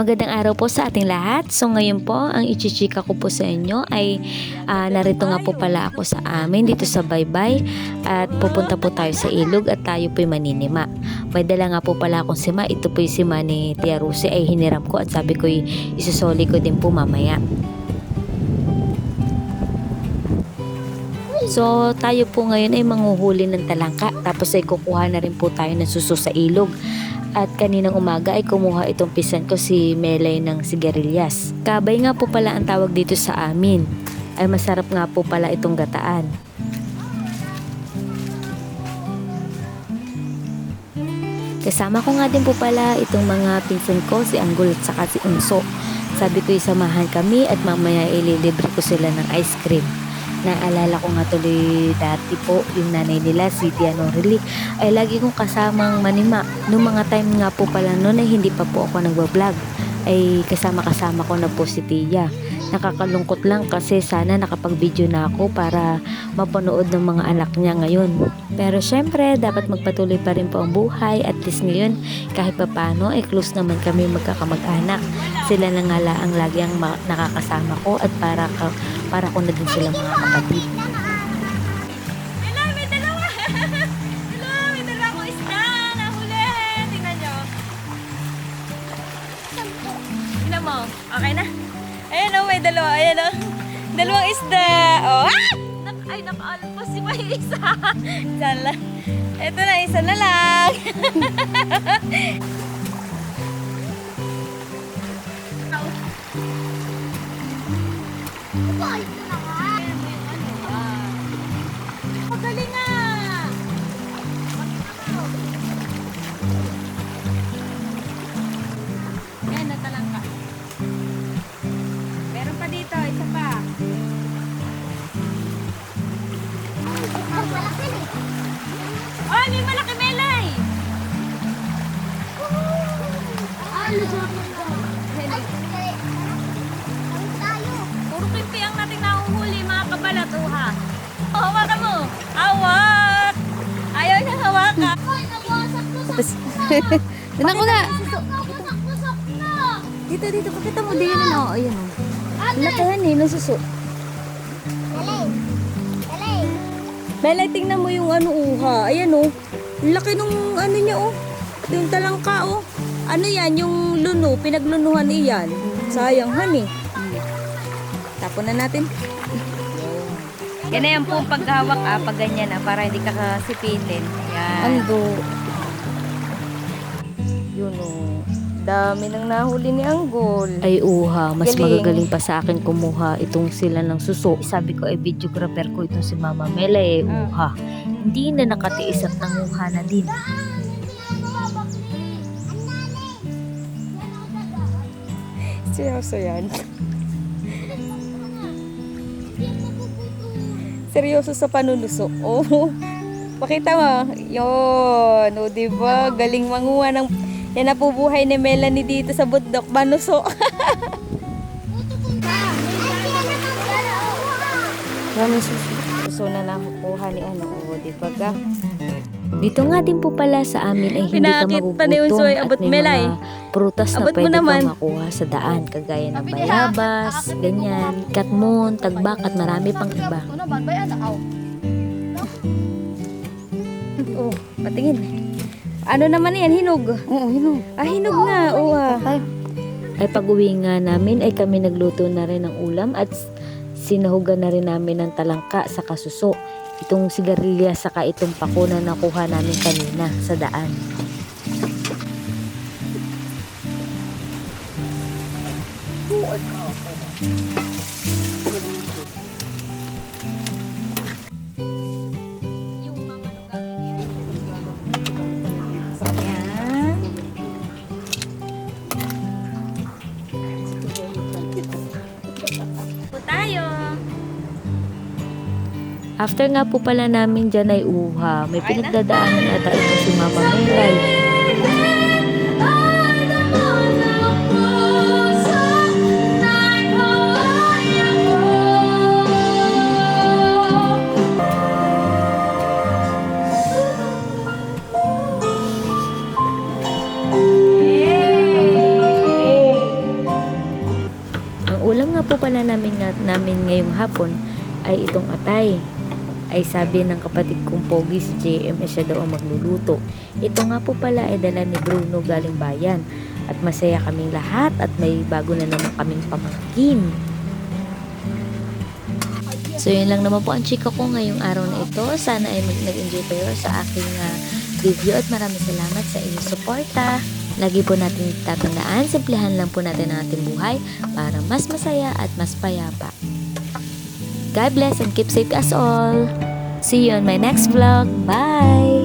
Magandang araw po sa ating lahat. So ngayon po, ang ichichika ko po sa inyo ay narito nga po pala ako sa amin dito sa Baybay at pupunta po tayo sa ilog at tayo po'y maninima. May dala nga po pala akong sima. Ito po'y sima ni Tia Rusi ay hiniram ko at sabi ko'y isusoli ko din po mamaya. So tayo po ngayon ay manghuhuli ng talangka tapos ay kukuha na rin po tayo ng suso sa ilog. At kaninang umaga ay kumuha itong pisan ko si Melay ng sigarilyas. Kabay nga po pala ang tawag dito sa amin. Ay masarap nga po pala itong gataan. Kasama ko nga din po pala itong mga pinsan ko, si Anggol at saka si Unso. Sabi ko isamahan kami at mamaya ililibre ko sila ng ice cream. Naalala ko nga tuloy dati po yung nanay nila si Tia Norely ay lagi kong kasamang manima. Noong mga time nga po pala noon ay hindi pa po ako nagbablog ay kasama ko na po si Tia. Nakakalungkot lang kasi sana nakapag-video na ako para mapanood ng mga anak niya ngayon. Pero syempre dapat magpatuloy pa rin po ang buhay at least ngayon kahit pa paano ay close naman kami magkakamag-anak. Sila na nga ang lagi ang nakakasama ko at para ko na din sila mga kapatid. Hello, may dalawa! Hello, may dalawa ko isda! Nahuli! Tingnan nyo. Tingnan mo. Okay na? Ayan o, may dalawa. Ayan o. Dalawang isda. Oh, ah! Ay, nakaalpas si may isa. Isa lang. Ito na, isa na lang. Magaling nga! Ayan, natalang ka. Meron pa dito, isa pa. Oh, may malaki melay! Puro kimpi ang nating nahuhuli, mga kabalat, ha? Oh, hawakan mo! Hawak! Ayaw niya hawakan. Tinan ko na. Dito, pakita mo din yun. Oo, ayan o. Lakahan eh, nasuso. Melay, tingnan mo yung ano uha. Ayan o. Laki nung ano niya o. Yung talangka o. Ano yan, yung luno, pinaglunuhan iyan. Sayang han eh. Tapon na natin. Yan na yan po paghawak pag ganyan para hindi ka kasipitin. Yan. Ando. Yun o. Dami nang nahuli ni Anggol. Ay uha, mas Galing. magagaling pa sa akin kumuha itong sila ng suso. Sabi ko ay videographer ko itong si Mama Melay uha. Hindi na nakatiis at nanguha na din. Seryoso yan. Seryoso sa panulusok. Oh. Pakita mo. Yun. O, diba? Galing manguha ng... Yan na po buhay ni Melanie dito sa bundok. Banuso. Dami suso na lang kukuha ni ano. O, diba ga? Dito nga din po pala sa amin ay hindi ka Pinakit pa ni magugutom Unsoy, at abot may melay. mga prutas na Abot mo pwede naman. kang makuha sa daan kagaya ng bayabas, ganyan, katmon, tagbak at marami pang iba. Oh, patingin. Ano naman yan? Hinog? Oo, hinog. Ah, hinog nga. Oo, Ay pag-uwi nga namin ay kami nagluto na rin ng ulam at sinahugan na rin namin ng talangka sa kasuso. Itong sigarilya saka itong pako na nakuha namin kanina sa daan. Yan. Po tayo. After nga po pala namin dyan ay uha, may pinagdadaanan ata ito si Mama Melay. ngayong hapon ay itong atay. Ay sabi ng kapatid kong pogi si JM siya daw ang magluluto. Ito nga po pala ay dala ni Bruno galing bayan. At masaya kaming lahat at may bago na naman kaming pamangkin. So yun lang naman po ang chika ko ngayong araw na ito. Sana ay nag-enjoy kayo sa aking video at maraming salamat sa inyong suporta. Lagi po natin tatandaan, simplihan lang po natin ang ating buhay para mas masaya at mas payapa. God bless and keep safe as all. See you on my next vlog. Bye!